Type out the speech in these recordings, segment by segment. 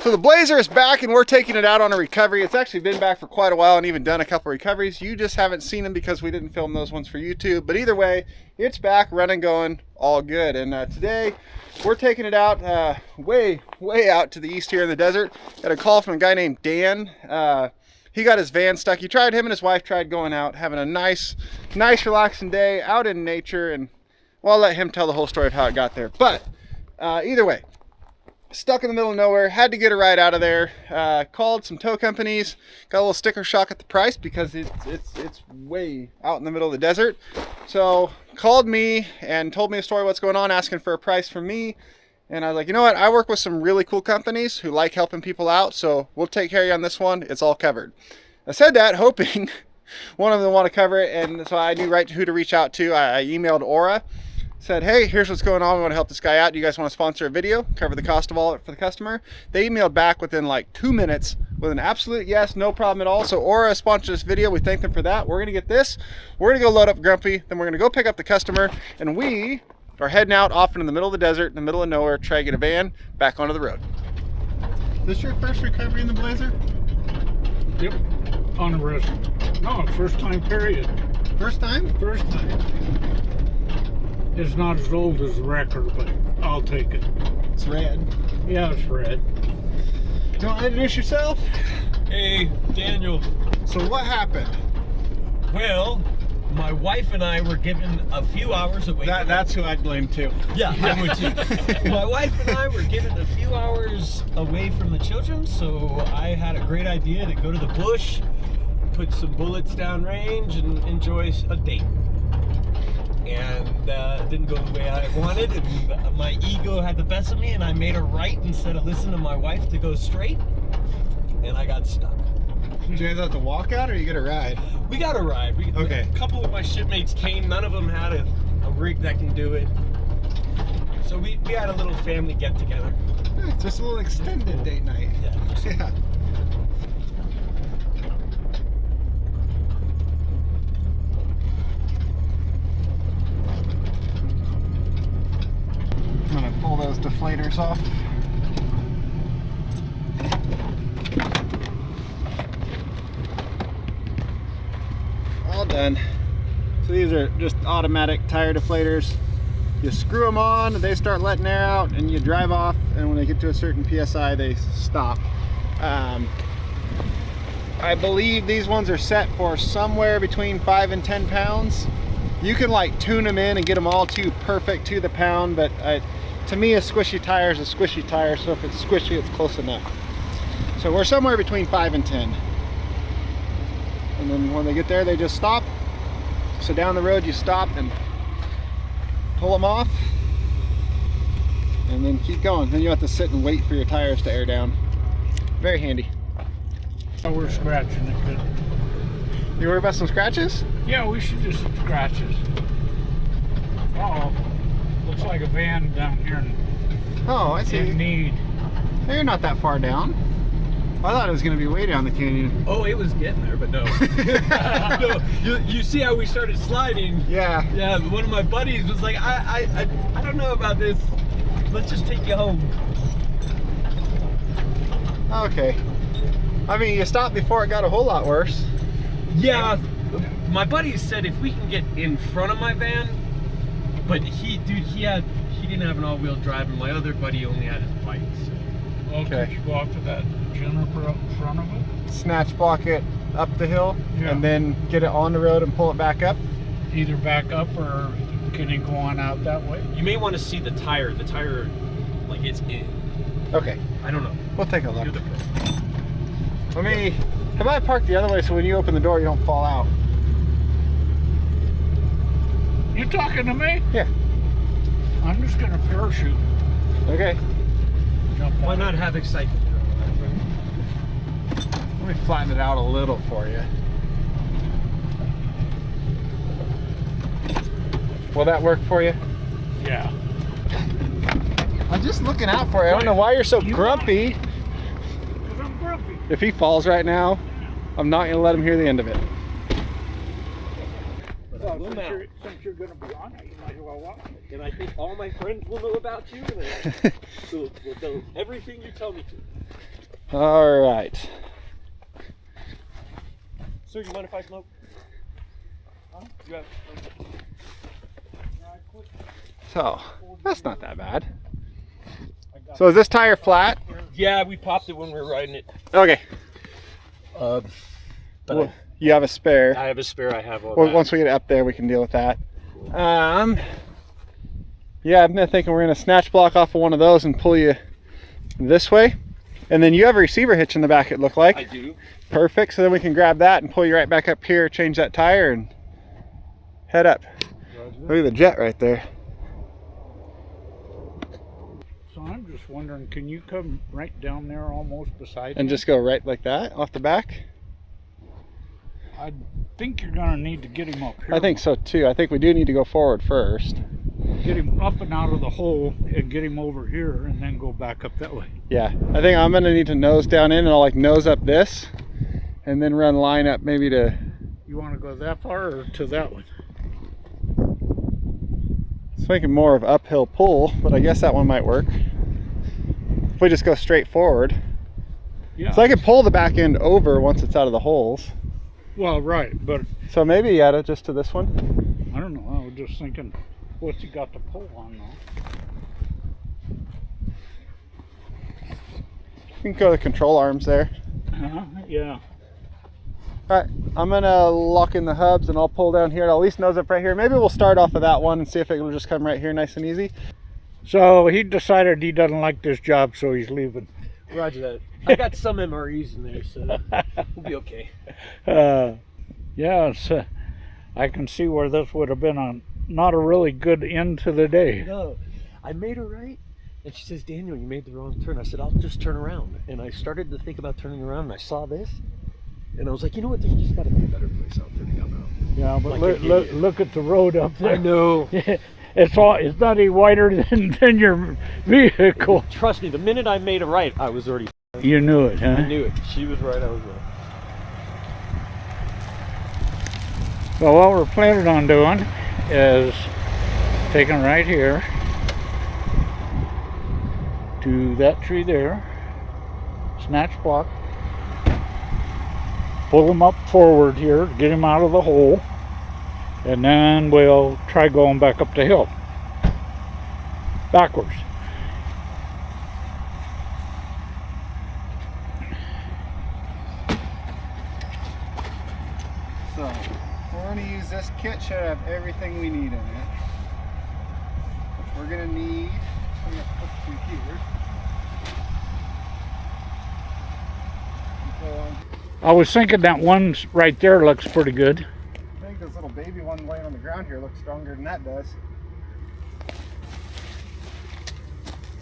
So the Blazer is back and we're taking it out on a recovery. It's actually been back for quite a while and even done a couple of recoveries. You just haven't seen them because we didn't film those ones for YouTube. But either way, it's back, running, going, all good. And today we're taking it out way out to the east here in the desert. Got a call from a guy named Dan. He got his van stuck. Him and his wife tried going out, having a nice relaxing day out in nature. And well, I'll let him tell the whole story of how it got there. But either way, stuck in the middle of nowhere, had to get a ride out of there. Called some tow companies, got a little sticker shock at the price because it's way out in the middle of the desert. So called me and told me a story what's going on, asking for a price from me. And I was like, you know what, I work with some really cool companies who like helping people out, so we'll take care of you on this one. It's all covered. I said that hoping one of them want to cover it, and so I knew right who to reach out to. I emailed Aura, said, hey, here's what's going on. We want to help this guy out. Do you guys want to sponsor a video, cover the cost of all it for the customer? They emailed back within like 2 minutes with an absolute yes, no problem at all. So Aura sponsored this video. We thank them for that. We're going to get this. We're going to go load up Grumpy. Then we're going to go pick up the customer. And we are heading out off in the middle of the desert, in the middle of nowhere, try to get a van back onto the road. Is this your first recovery in the Blazer? Yep. On the road. No, first time period. First time? First time. It's not as old as the record, but I'll take it. It's red. Yeah, it's red. Do you want to introduce yourself? Hey, Daniel. So what happened? Well, my wife and I were given a few hours away. That's who I'd blame too. Yeah, I would too. My wife and I were given a few hours away from the children, so I had a great idea to go to the bush, put some bullets down range, and enjoy a date. And it didn't go the way I wanted, and my ego had the best of me, and I made a right instead of listening to my wife to go straight, and I got stuck. Did you guys have to walk out or you get a ride? We got a ride. Okay. A couple of my shipmates came. None of them had a rig that can do it. So we had a little family get together. Yeah, just a little extended date night. Yeah. Yeah. I'm gonna pull those deflators off. All done. So these are just automatic tire deflators. You screw them on, they start letting air out, and you drive off, and when they get to a certain PSI, they stop. I believe these ones are set for somewhere between 5 and 10 pounds. You can like tune them in and get them all to perfect to the pound, but to me a squishy tire is a squishy tire, so if it's squishy, it's close enough. So we're somewhere between 5 and 10. And then when they get there, they just stop. So down the road, you stop and pull them off, and then keep going. Then you have to sit and wait for your tires to air down. Very handy. Oh, we're scratching it good. You worry about some scratches? Yeah, we should do some scratches. Uh-oh. Looks like a van down here Oh, I see. in need. You're not that far down. I thought it was going to be way down the canyon. Oh, it was getting there, but no. No, you see how we started sliding? Yeah. Yeah, one of my buddies was like, I don't know about this. Let's just take you home. Okay. I mean, you stopped before it got a whole lot worse. Yeah, my buddy said if we can get in front of my van, but he didn't have an all-wheel drive, and my other buddy only had his bike. So. Well, Okay. could you go up to that juniper up in front of it? Snatch block it up the hill, Yeah. and then get it on the road and pull it back up. Either back up or can it go on out that way? You may want to see the tire. The tire, like it's in. Okay, I don't know. we'll take a look. You're the pro. Let me, how about I park the other way so when you open the door you don't fall out? You talking to me? Yeah. I'm just gonna parachute. Okay. Jump Why on not it. have excitement? Let me flatten it out a little for you. Will that work for you? Yeah. I'm just looking out for you. I don't know why you're so You grumpy. Because I'm grumpy. If he falls right now, I'm not gonna let him hear the end of it. Well, since you're gonna be on it, you might as well watch it. And I think all my friends will know about you. And so we'll do everything you tell me to. All right. Sir, you mind if I smoke? Huh? You have... So that's not that bad. So is this tire flat? Yeah, we popped it when we were riding it. Okay. But Well, you have a spare. I have a spare. I have all Well, that. once we get up there, we can deal with that. Yeah, I've been thinking we're gonna snatch block off of one of those and pull you this way, and then you have a receiver hitch in the back. It looked like. I do. Perfect. So then we can grab that and pull you right back up here, change that tire, and head up. Look at the jet right there. So I'm just wondering, can you come right down there almost beside And me? just go right like that off the back. I think you're gonna need to get him up here. I think so too. I think we do need to go forward first. Get him up and out of the hole and get him over here and then go back up that way. Yeah, I think I'm gonna need to nose down in, and I'll like nose up this and then run line up maybe to... You want to go that far or to that one? It's making more of uphill pull, but I guess that one might work. If we just go straight forward. Yeah. So I could pull the back end over once it's out of the holes. Well, right, but So maybe yeah, just to this one. I don't know. I was just thinking, what's he got to pull on though? You can go to the control arms there. Yeah. All right, I'm gonna lock in the hubs and I'll pull down here. I'll at least nose up right here. Maybe we'll start off of that one and see if it will just come right here nice and easy. So he decided he doesn't like this job, so he's leaving. Roger that. I got some MREs in there, so we'll be okay. Yeah, I can see where this would have been not a really good end to the day. No, I made her right, and she says, Daniel, you made the wrong turn. I said, I'll just turn around. And I started to think about turning around, and I saw this, and I was like, you know what, there's just got to be a better place out there to come out. Yeah, but Like an idiot. look at the road up there. I know. It's not any wider than your vehicle. Trust me, the minute I made a right, I was already... You knew it, huh? I knew it. She was right, I was right. Well, what we're planning on doing is taking right here to that tree there, snatch block, pull him up forward here, get him out of the hole, and then we'll try going back up the hill, backwards. So we're going to use this kit. Should have everything we need in it. We're going to need, I'm going to put through here. I was thinking that one right there looks pretty good. I think this little baby one laying on the ground here looks stronger than that does.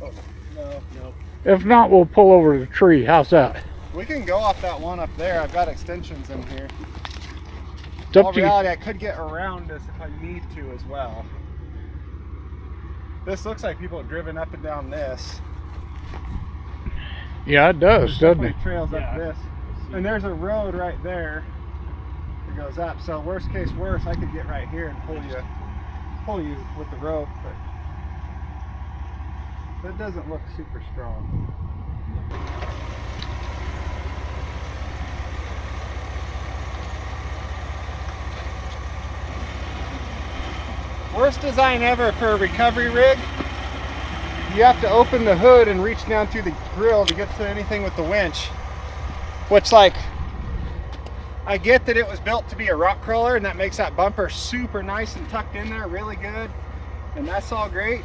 Oh, no. If not, we'll pull over the tree. How's that? We can go off that one up there. I've got extensions in here. It's up In to you. reality, I could get around this if I need to as well. This looks like people have driven up and down this. Yeah, it does, doesn't it? Definitely trails up Yeah. this. And there's a road right there that goes up. So worst case worst, I could get right here and pull you with the rope, but that doesn't look super strong. Worst design ever for a recovery rig. You have to open the hood and reach down through the grill to get to anything with the winch. Which, like, I get that it was built to be a rock crawler and that makes that bumper super nice and tucked in there really good. And that's all great.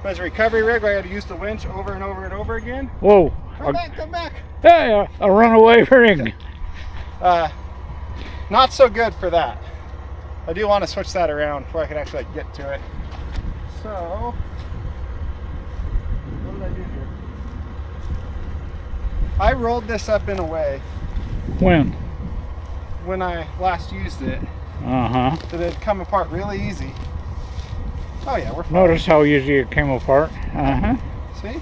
But as a recovery rig, I had to use the winch over and over and over again. Whoa. Come back, come back. Hey, a runaway ring. Not so good for that. I do want to switch that around before I can actually like, get to it. So, what did I do here? I rolled this up in a way when I last used it Uh-huh. that it'd come apart really easy. Oh yeah, we're fine. Notice how easy it came apart. Uh-huh. See?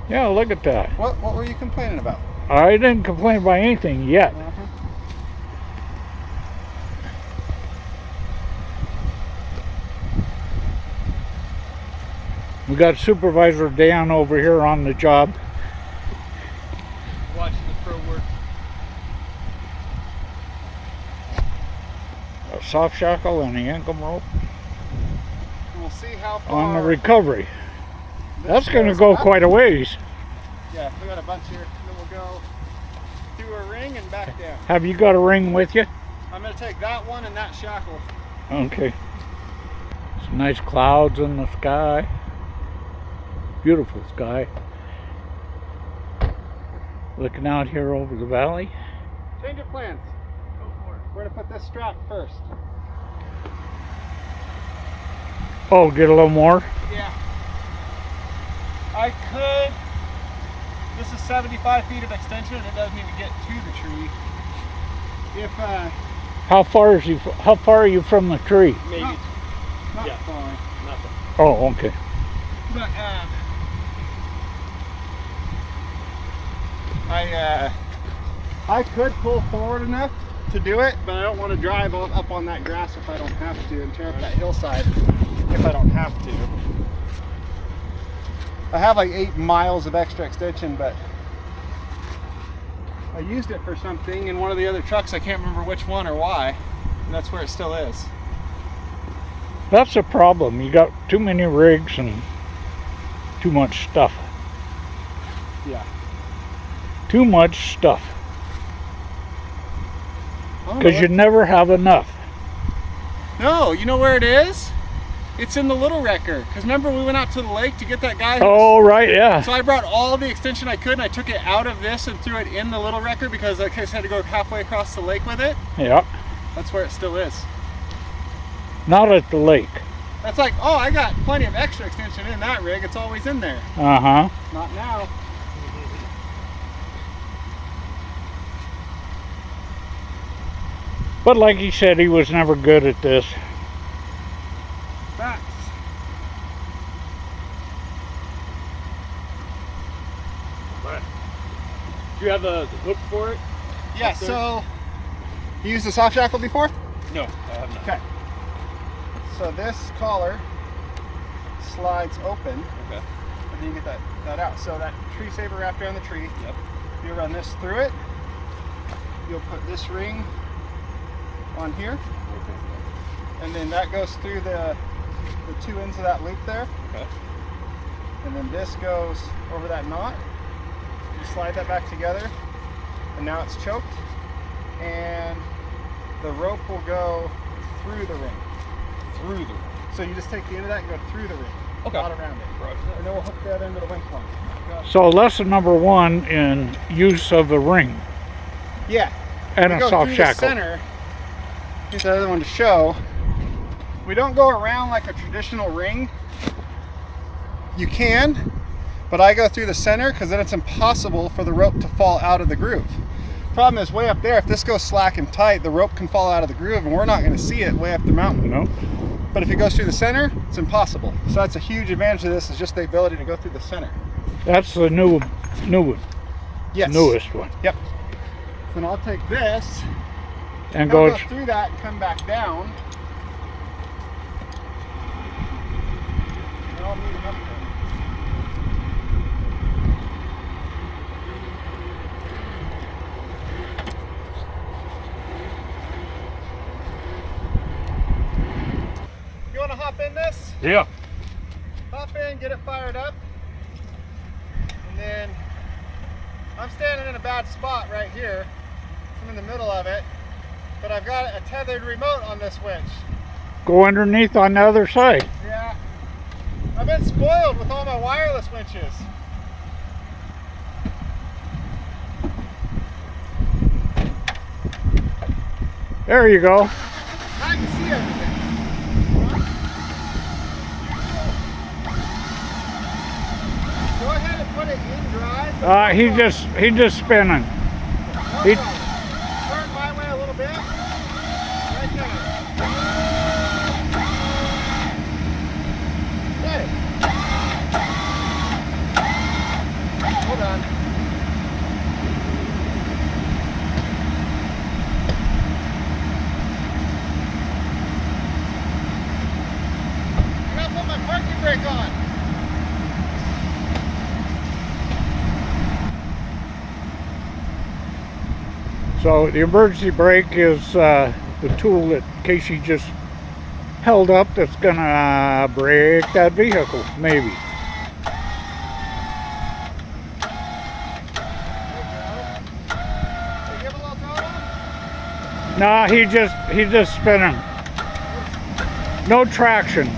Yeah, look at that. What were you complaining about? I didn't complain about anything yet. We got Supervisor Dan over here on the job. Watch soft shackle and a Yankum rope We'll see how far on the recovery. this That's going to goes go up. quite a ways. Yeah, we got a bunch here. Then we'll go through a ring and back down. Have you got a ring with you? I'm going to take that one and that shackle. Okay. Some nice clouds in the sky. Beautiful sky. Looking out here over the valley. Change of plans. Go for it. We're going to put this strap first. Oh, get a little more? Yeah. I could. This is 75 feet of extension and it doesn't even get to the tree. If, How far are you from the tree? Maybe. not Yeah. far. Nothing. Oh, okay. But, I could pull forward enough to do it, but I don't want to drive up on that grass if I don't have to and tear up that hillside if I don't have to. I have like 8 miles of extra extension, but I used it for something in one of the other trucks. I can't remember which one or why, and that's where it still is. That's a problem. You got too many rigs and too much stuff. Yeah. Too much stuff. I don't know Because you what- never have enough. No, you know where it is? It's in the little wrecker. Because remember we went out to the lake to get that guy? Oh, right, yeah. So I brought all the extension I could and I took it out of this and threw it in the little wrecker because I just had to go halfway across the lake with it. Yeah. That's where it still is. Not at the lake. That's like, oh, I got plenty of extra extension in that rig. It's always in there. Uh-huh. Not now. But like he said, he was never good at this. Facts. Alright. Do you have the hook for it? Yeah, Up there? so you used the soft shackle before? No, I have not. Okay. So this collar slides open. Okay. And then you get that out. So that tree saver wrapped around the tree. Yep. You run this through it. You'll put this ring on here. And then that goes through the 2 ends of that loop there. Okay. And then this goes over that knot. You slide that back together. And now it's choked. And the rope will go through the ring. Through the ring. So you just take the end of that and go through the ring. Okay. Not around it. Right. And then we'll hook that into the winch line. So lesson number 1 in use of a ring Yeah. and We a go soft through shackle. The center. Here's the other one to show. We don't go around like a traditional ring. You can, but I go through the center because then it's impossible for the rope to fall out of the groove. Problem is way up there, if this goes slack and tight, the rope can fall out of the groove and we're not going to see it way up the mountain. No. But if it goes through the center, it's impossible. So that's a huge advantage of this, is just the ability to go through the center. That's the new one. Yes. Newest one. Yep. Then I'll take this And go goes through that and come back down. And I'll meet him up there. You want to hop in this? Yeah. Hop in, get it fired up. And then I'm standing in a bad spot right here. I'm in the middle of it. But I've got a tethered remote on this winch. Go underneath on the other side. Yeah. I've been spoiled with all my wireless winches. There you go. I can see everything. Go ahead and put it in drive. He's just spinning. He, Turn my way a little bit. Right there. Get it. Hold on. I gotta put my parking brake on. so the emergency brake is the tool that Casey just held up that's gonna break that vehicle, maybe. Nah, he's just spinning. No traction.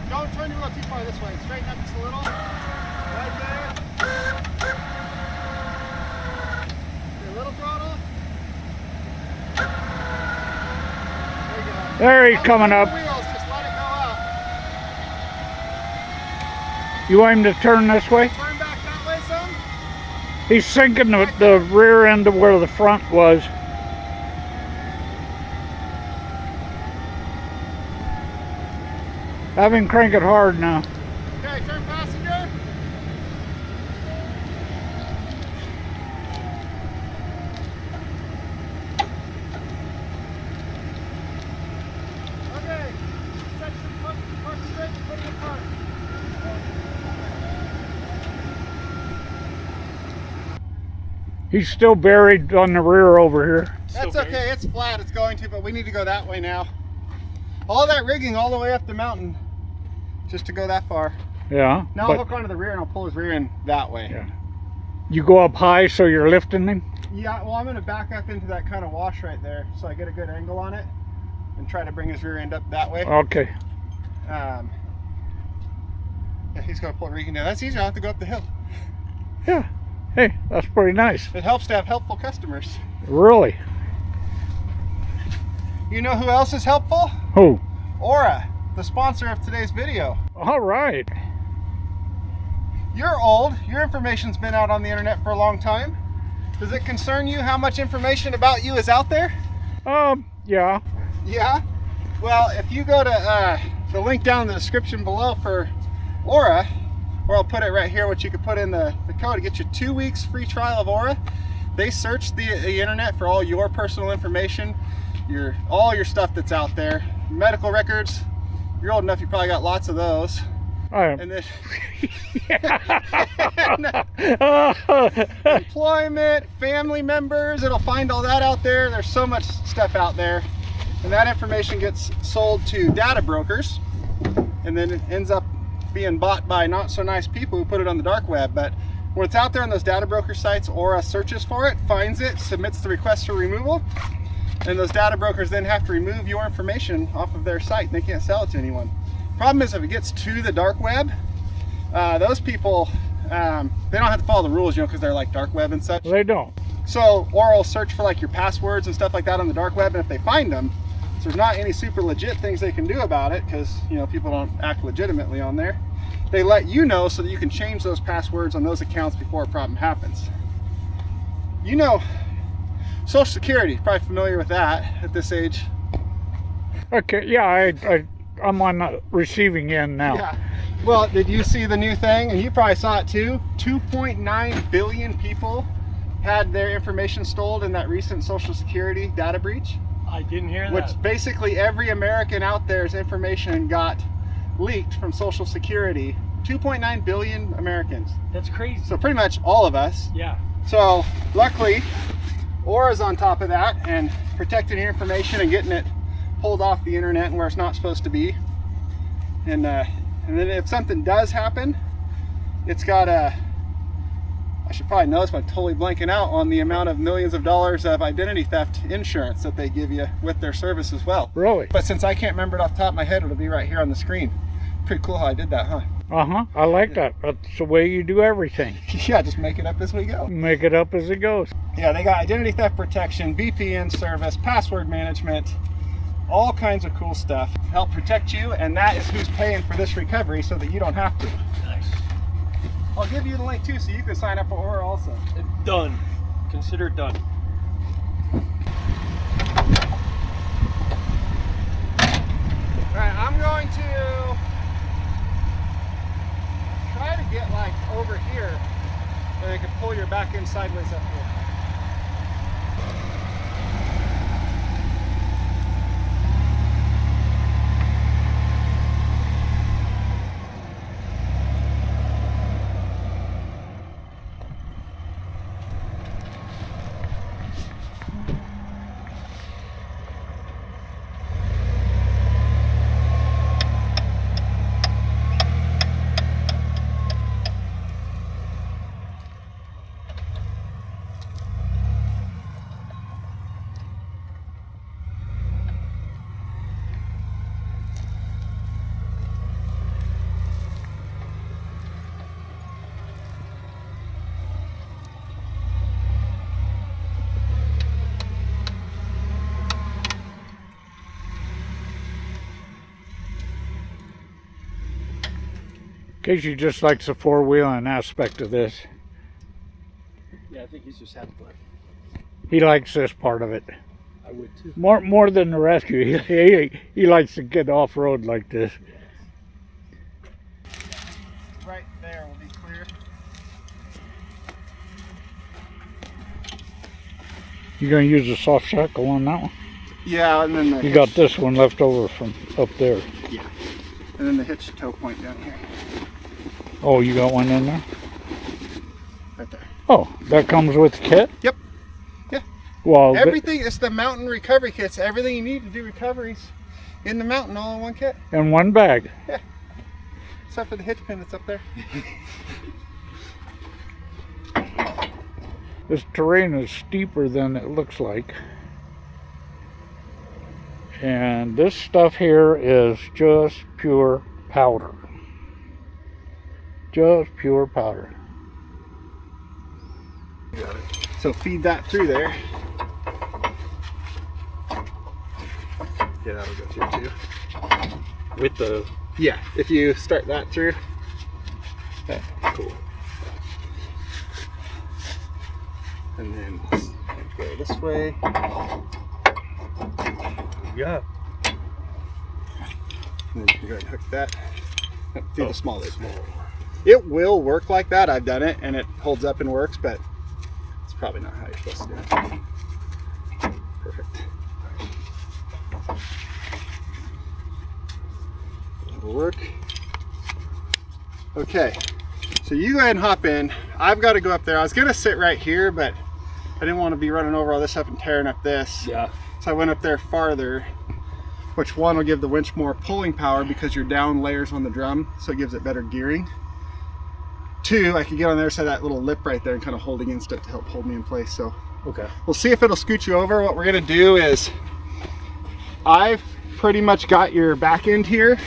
Don't turn your wheel too far this way. Straighten up just a little. Right there. Okay, little throttle. There you go. There he's coming up. Wheels, just let it go up. You want him to turn this way? Turn back that way some. He's sinking the rear end of where the front was. Have him crank it hard now. Okay, turn passenger. Okay, section park straight, put it in park. He's still buried on the rear over here. That's okay, it's flat, it's going to, but we need to go that way now. All that rigging all the way up the mountain just to go that far. Yeah. Now I'll hook onto the rear and I'll pull his rear in that way. Yeah. You go up high so you're lifting him? Yeah, well I'm going to back up into that kind of wash right there so I get a good angle on it and try to bring his rear end up that way. Okay. Yeah, he's going to pull the rigging down. That's easy, I don't have to go up the hill. Yeah. Hey, that's pretty nice. It helps to have helpful customers. Really? You know who else is helpful? Who? Aura, the sponsor of today's video. All right. You're old, your information's been out on the internet for a long time. Does it concern you how much information about you is out there? Yeah. Yeah? Well, if you go to the link down in the description below for Aura, or I'll put it right here, which you can put in the code to get you 2 weeks free trial of Aura. They search the internet for all your personal information, all your stuff that's out there. Medical records, you're old enough, you probably got lots of those. I am. And then employment, family members, it'll find all that out there. There's so much stuff out there. And that information gets sold to data brokers and then it ends up being bought by not so nice people who put it on the dark web. But when it's out there on those data broker sites, Aura searches for it, finds it, submits the request for removal, and those data brokers then have to remove your information off of their site and they can't sell it to anyone. Problem is, if it gets to the dark web, those people, they don't have to follow the rules, because they're like dark web and such. They don't. So Aura will search for like your passwords and stuff like that on the dark web, and if they find them, so there's not any super legit things they can do about it, because people don't act legitimately on there. They let you know so that you can change those passwords on those accounts before a problem happens. Social Security, probably familiar with that at this age. Okay, yeah, I'm on the receiving end now. Yeah. Well, did you see the new thing? And you probably saw it too. 2.9 billion people had their information stolen in that recent Social Security data breach. I didn't hear that. Which basically every American out there's information got leaked from Social Security. 2.9 billion Americans. That's crazy. So pretty much all of us. Yeah. So luckily, Aura's on top of that and protecting your information and getting it pulled off the internet and where it's not supposed to be. And then if something does happen, it's got I should probably know this, but I'm totally blanking out on the amount of millions of dollars of identity theft insurance that they give you with their service as well. Really? But since I can't remember it off the top of my head, it'll be right here on the screen. Pretty cool how I did that, huh? Uh-huh. I like that. That's the way you do everything. Yeah, just make it up as we go. Make it up as it goes. Yeah, they got identity theft protection, VPN service, password management, all kinds of cool stuff. Help protect you, and that is who's paying for this recovery so that you don't have to. Nice. I'll give you the link too so you can sign up for Aura also. Done. Consider it done. Alright, I'm going to try to get like over here and I can pull your back end sideways up here. Casey just likes the four-wheeling aspect of this. Yeah, I think he's just having fun. He likes this part of it. I would too. More than the rescue. He likes to get off-road like this. Right there will be clear. You gonna use a soft shackle on that one? Yeah, and then You got this one left over from up there. Yeah. And then the hitch toe point down here. Oh, you got one in there? Right there. Oh, that comes with the kit? Yep. Yeah. Well, everything, it's the mountain recovery kits. Everything you need to do recoveries in the mountain all in one kit. in one bag. Yeah. Except for the hitch pin that's up there. This terrain is steeper than it looks like. And this stuff here is just pure powder. Just pure powder. Got it. So feed that through there. Yeah, that'll go through too. With the... Yeah, if you start that through. Okay, cool. And then go this way. Yeah. And then you can go ahead and hook that up through the small loop. It will work like that. I've done it and it holds up and works, but it's probably not how you're supposed to do it. Perfect. That'll work. Okay, so you go ahead and hop in. I've got to go up there. I was gonna sit right here, but I didn't want to be running over all this stuff and tearing up this. Yeah. So I went up there farther, which one will give the winch more pulling power because you're down layers on the drum, so it gives it better gearing. Two, I could get on there, so that little lip right there and kind of hold against it to help hold me in place. So Okay. we'll see if it'll scoot you over. What we're gonna do is, I've pretty much got your back end here.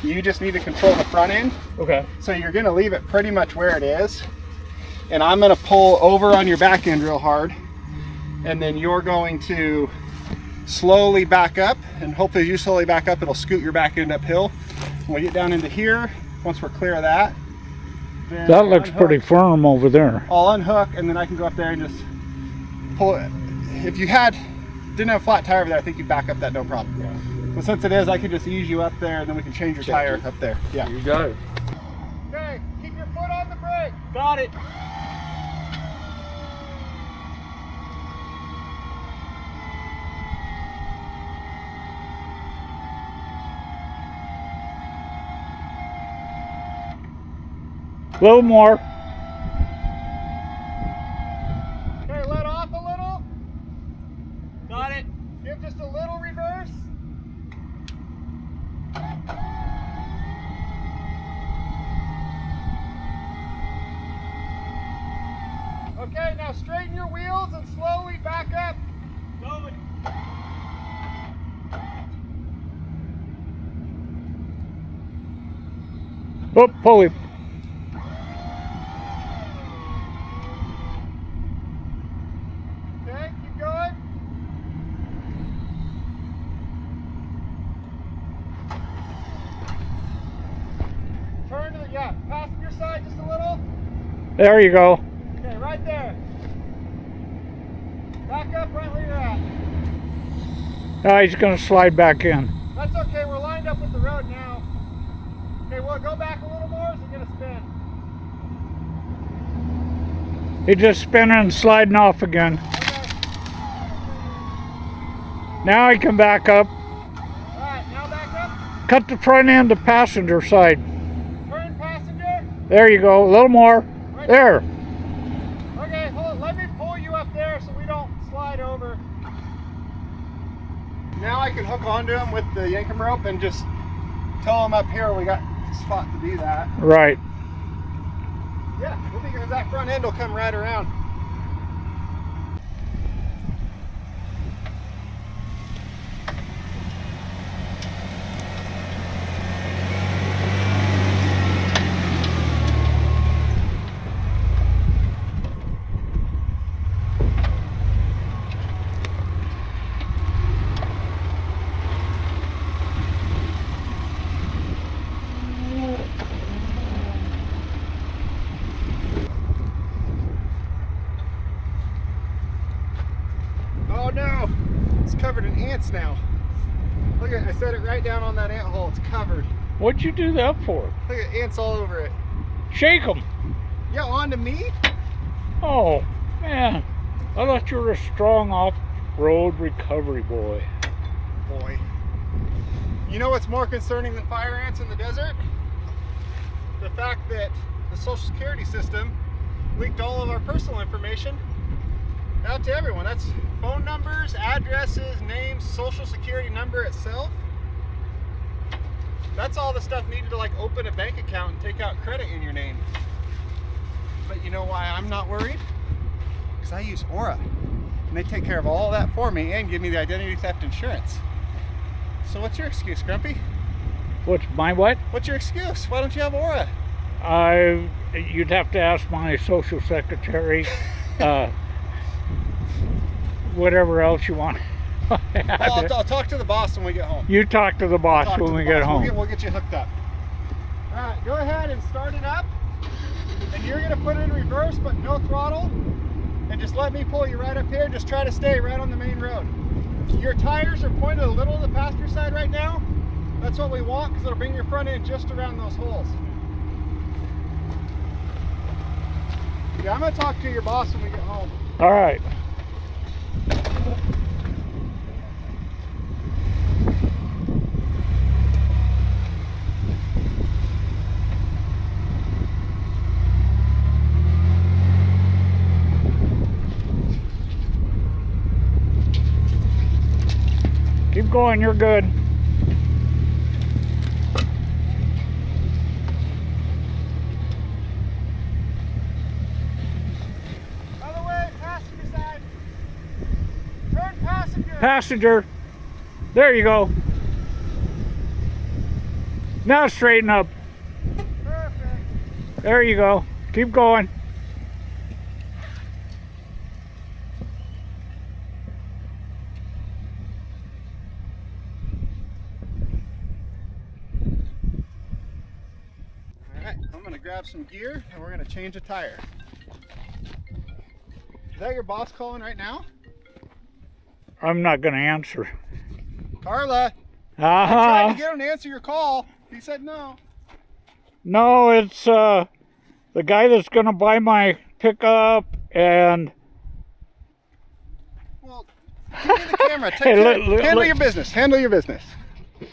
You just need to control the front end. Okay. So you're gonna leave it pretty much where it is. And I'm gonna pull over on your back end real hard. And then you're going to slowly back up, and hopefully as you slowly back up, it'll scoot your back end uphill. When we get down into here, once we're clear of that, then That looks pretty firm over there. I'll unhook, and then I can go up there and just pull it. If you didn't have a flat tire over there, I think you back up that no problem. Yeah. But since it is, I can just ease you up there, and then we can change your tire up there. Yeah. You got it. Okay, keep your foot on the brake. Got it. A little more. Okay, let off a little. Got it. Give just a little reverse. Okay, now straighten your wheels and slowly back up. Going. Oh, pulley. Okay, keep going. Turn to the, passenger side just a little. There you go. Okay, right there. Back up right where you're at. Now he's going to slide back in. That's okay, we're lined up with the road now. Okay, well, go back a little more, is it gonna spin? He's just spinning and sliding off again. Okay. Now he can back up. Alright, now back up. Cut the front end to passenger side. Turn passenger. There you go. A little more. Right There. Okay, hold on. Let me pull you up there so we don't slide over. Now I can hook onto him with the Yankum rope and just tell him up here we got a spot to do that. Right. Yeah, we'll be because that front end will come right around. ants now. Look at, I set it right down on that ant hole. It's covered. What'd you do that for? Look at ants all over it. Shake them. Yeah, on to me? Oh, man. I thought you were a strong off-road recovery boy. Boy. You know what's more concerning than fire ants in the desert? The fact that the Social Security system leaked all of our personal information out to everyone. That's phone numbers, addresses, names, Social Security number itself. That's all the stuff needed to like open a bank account and take out credit in your name. But you know why I'm not worried? Because I use Aura. And they take care of all that for me and give me the identity theft insurance. So what's your excuse, Grumpy? What's my what? What's your excuse? Why don't you have Aura? You'd have to ask my social secretary. Whatever else you want. I'll talk to the boss when we get home. You talk to the boss when we get home. We'll get you hooked up. All right, go ahead and start it up. And you're gonna put it in reverse, but no throttle. And just let me pull you right up here. Just try to stay right on the main road. Your tires are pointed a little to the passenger side right now. That's what we want because it'll bring your front end just around those holes. Yeah, I'm gonna talk to your boss when we get home. All right. Keep going, you're good. Other way, passenger side. Turn passenger. Passenger. There you go. Now straighten up. Perfect. There you go. Keep going. Grab some gear and we're going to change a tire. Is that your boss calling right now? I'm not going to answer. Carla, I tried to Uh-huh. get him to answer your call. He said no. No, it's the guy that's going to buy my pickup and... Well, give me the camera. Take Hey, care. look, Handle look. your business. Handle your business.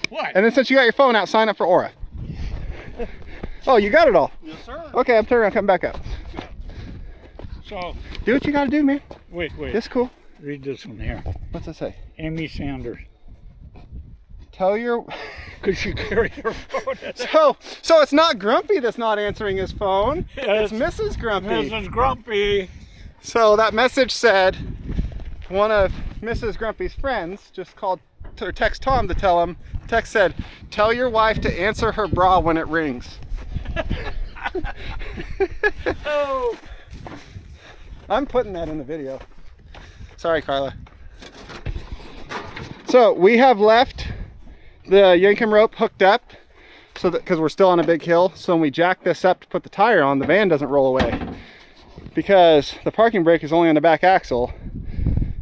What? And then since you got your phone out, sign up for Aura. Oh, you got it all? Yes, sir. Okay, I'm turning around, come back up. So, Do what you got to do, man. wait. It's cool. Read this one here. What's that say? Amy Sanders. Tell your... Could she carry her phone? So it's not Grumpy that's not answering his phone. Yes. It's Mrs. Grumpy. Mrs. Grumpy. So that message said one of Mrs. Grumpy's friends just called or text Tom to tell him. Text said, "Tell your wife to answer her bra when it rings." Oh. I'm putting that in the video. Sorry, Carla. So we have left the Yankum rope hooked up so that because we're still on a big hill. So when we jack this up to put the tire on, the van doesn't roll away because the parking brake is only on the back axle,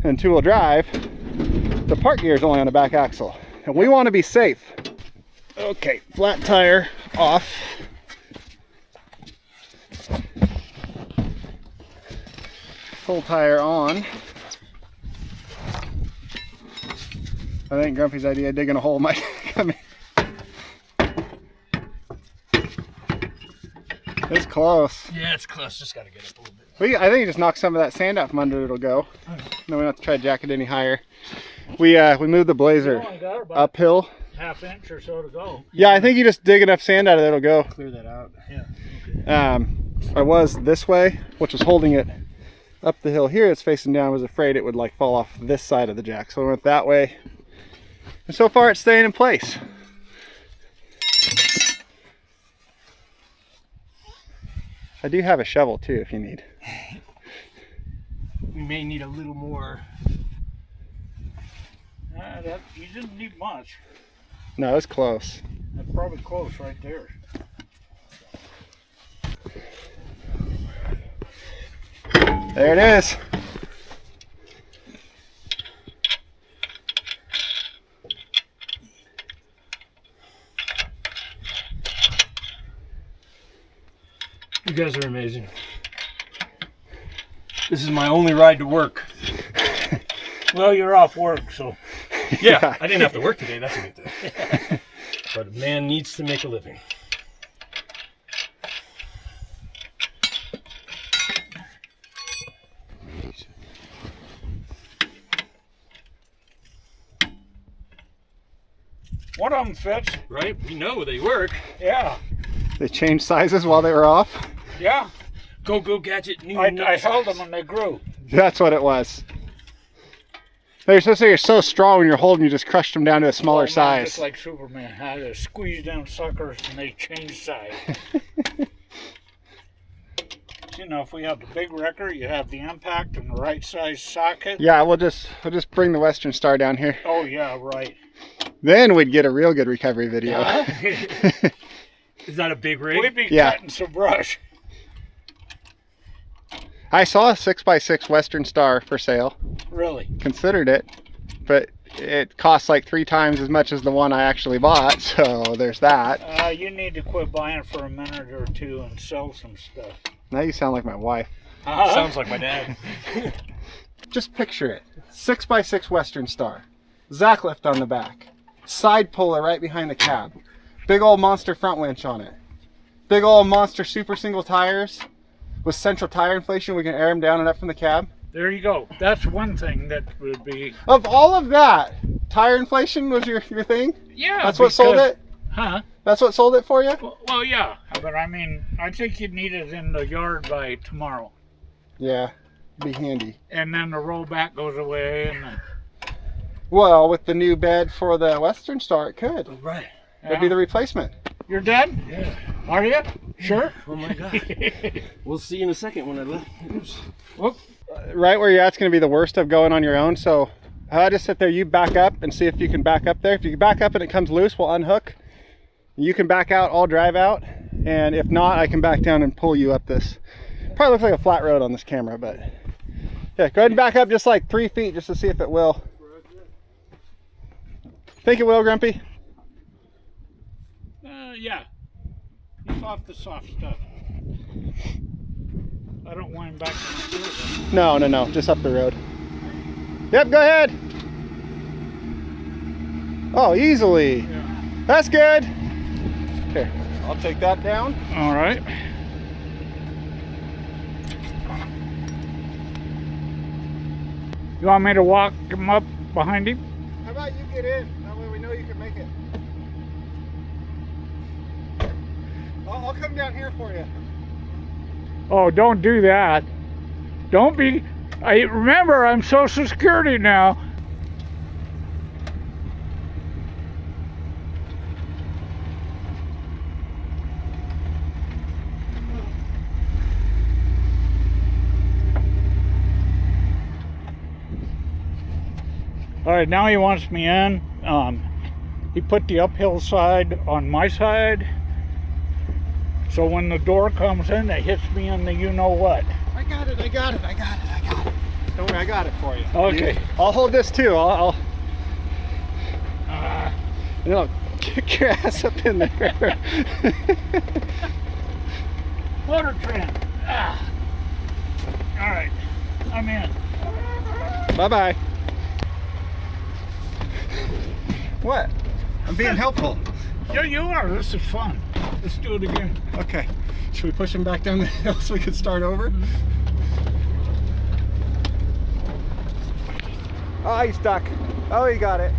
and two-wheel drive, the park gear is only on the back axle, and we want to be safe. Okay, flat tire off. Full tire on. I think Grumpy's idea of digging a hole might come in. It's close. Yeah, it's close. Just got to get up a little bit. I think you just knock some of that sand out from under, it'll go. Then we don't have to try to jack it any higher. We moved the Blazer uphill. Half-inch or so to go. Yeah, I think you just dig enough sand out of it, it'll go. Clear that out. Yeah. Okay. I was this way, which was holding it up the hill here. It's facing down. I was afraid it would like fall off this side of the jack, so I went that way. And so far it's staying in place. I do have a shovel too if you need. We may need a little more. You didn't need much. No, it's close. That's probably close right there. There it is. You guys are amazing. This is my only ride to work. Well, you're off work, so. Yeah, I didn't have to work today. That's a good thing. But a man needs to make a living. One of them fits. Right? We know they work. Yeah. They changed sizes while they were off. Yeah. Go gadget. New I held them and they grew. That's what it was. They're supposed to say you're so strong when you're holding, you just crushed them down to a smaller size. Just like Superman had to squeeze down suckers and they changed size. You know, if we have the big wrecker, you have the impact and the right size socket. Yeah, we'll just bring the Western Star down here. Oh yeah, right. Then we'd get a real good recovery video. Is that a big rig? We'd be Yeah. cutting some brush. I saw a 6x6 Western Star for sale. Really? Considered it, but it costs like 3 times as much as the one I actually bought, so there's that. You need to quit buying for a minute or two and sell some stuff. Now you sound like my wife. Sounds like my dad. Just picture it. 6x6 Western Star. Zacklift on the back. Side puller right behind the cab. Big old monster front winch on it. Big old monster super single tires. With central tire inflation, we can air them down and up from the cab. There you go. That's one thing that would be... Of all of that, tire inflation was your thing? Yeah. That's what sold it? Huh? That's what sold it for you? Well, yeah. But I mean, I think you'd need it in the yard by tomorrow. Yeah, be handy. And then the rollback goes away and then... Well, with the new bed for the Western Star, it could. Right. That'd be the replacement. You're dead? Yeah. Are you? Sure? Oh my God. We'll see in a second when I left. Whoop. Right where you're at's going to be the worst of going on your own, so I just sit there, you back up and see if you can back up there. If you can back up and it comes loose, we'll unhook. You can back out, I'll drive out, and if not, I can back down and pull you up this. Probably looks like a flat road on this camera, but yeah, go ahead and back up just like 3 feet just to see if it will. Think it will, Grumpy? Yeah. It's off the soft stuff. I don't want him back to the field. No, just up the road. Yep, go ahead. Oh, easily. Yeah. That's good. Here, I'll take that down. All right. You want me to walk him up behind him? How about you get in? That way we know you can make it. I'll come down here for you. Oh, don't do that. Don't be... remember, I'm Social Security now. All right, now he wants me in. He put the uphill side on my side. So when the door comes in, it hits me in the you-know-what. I got it. Don't worry, I got it for you. Okay. I'll hold this too. I'll kick your ass up in there. Motor trim. All right, I'm in. Bye-bye. What? I'm being helpful. Yeah, you are. This is fun. Let's do it again. Okay. Should we push him back down the hill so we can start over? Oh, he's stuck. Oh, he got it.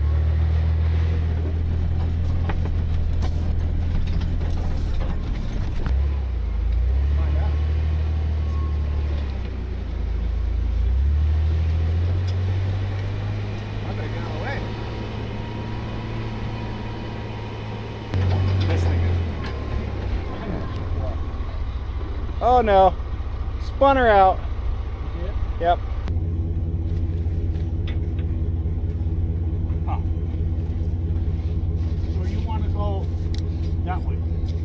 Oh no, spun her out. Yep. Oh. So you want to go that way?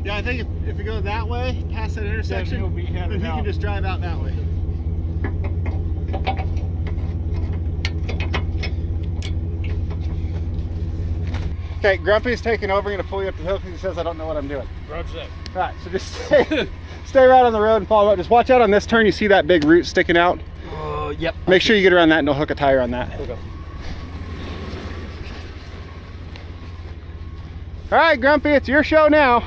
Yeah, I think if you go that way, past that intersection, you'll be headed then he out. can just drive out that way. Okay, Grumpy's taking over. I'm gonna pull you up the hill because he says I don't know what I'm doing. Roger that. All right, so just stay right on the road and follow up. Just watch out on this turn. You see that big root sticking out? Yep. Make sure you get around that and don't hook a tire on that. Okay. All right, Grumpy, it's your show now.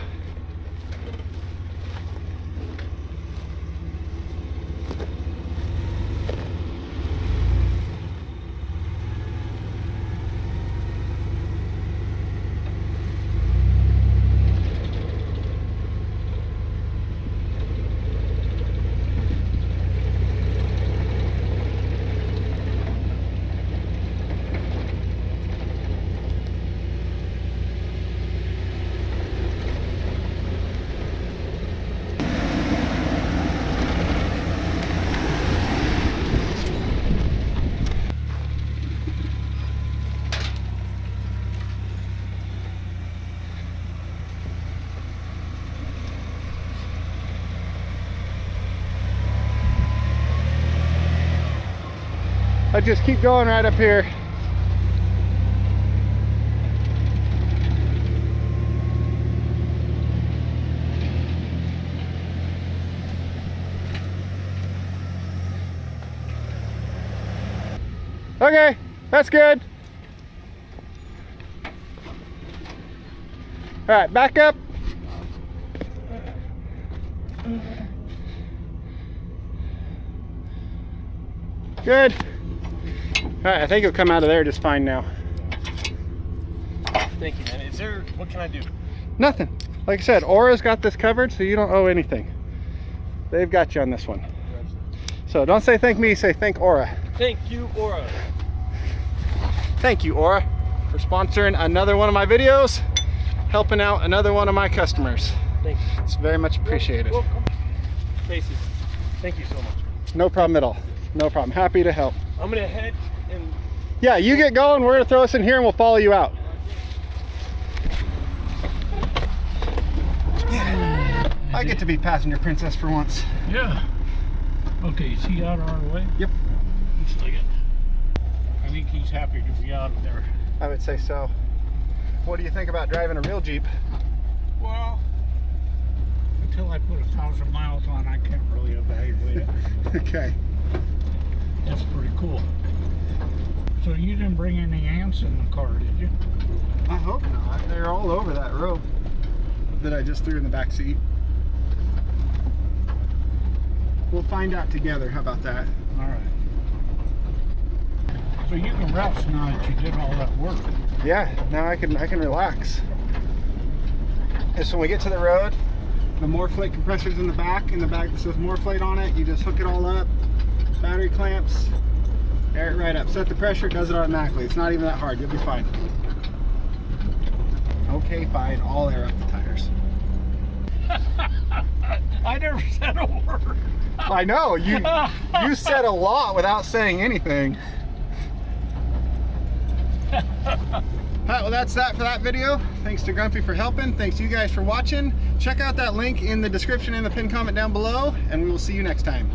I just keep going right up here. Okay, that's good. All right, back up. Good. All right, I think it'll come out of there just fine now. Thank you, man. What can I do? Nothing. Like I said, Aura's got this covered, so you don't owe anything. They've got you on this one. So don't say thank me, say thank Aura. Thank you, Aura. Thank you, Aura, for sponsoring another one of my videos, helping out another one of my customers. Thank you. It's very much appreciated. Welcome. Stacy, thank you so much. No problem at all. No problem. Happy to help. I'm gonna head and... Yeah, you get going. We're gonna throw us in here and we'll follow you out. Yeah. I get to be passenger princess for once. Yeah. Okay, is he out of our way? Yep. Looks like it. I think he's happy to be out of there. I would say so. What do you think about driving a real Jeep? Well, until I put 1,000 miles on, I can't really evaluate it. Okay. That's pretty cool. So you didn't bring any ants in the car, did you? I hope not. They're all over that rope that I just threw in the back seat. We'll find out together. How about that? All right. So you can rest now that you did all that work. Yeah, now I can relax. Just when we get to the road, the Morrflate compressor's in the back that says Morrflate on it. You just hook it all up, battery clamps, air it right up. Set the pressure, it does it automatically. It's not even that hard, you'll be fine. Okay, fine, all air up the tires. I never said a word. I know, you said a lot without saying anything. Alright, well that's that for that video. Thanks to Grumpy for helping. Thanks to you guys for watching. Check out that link in the description and the pinned comment down below, and we will see you next time.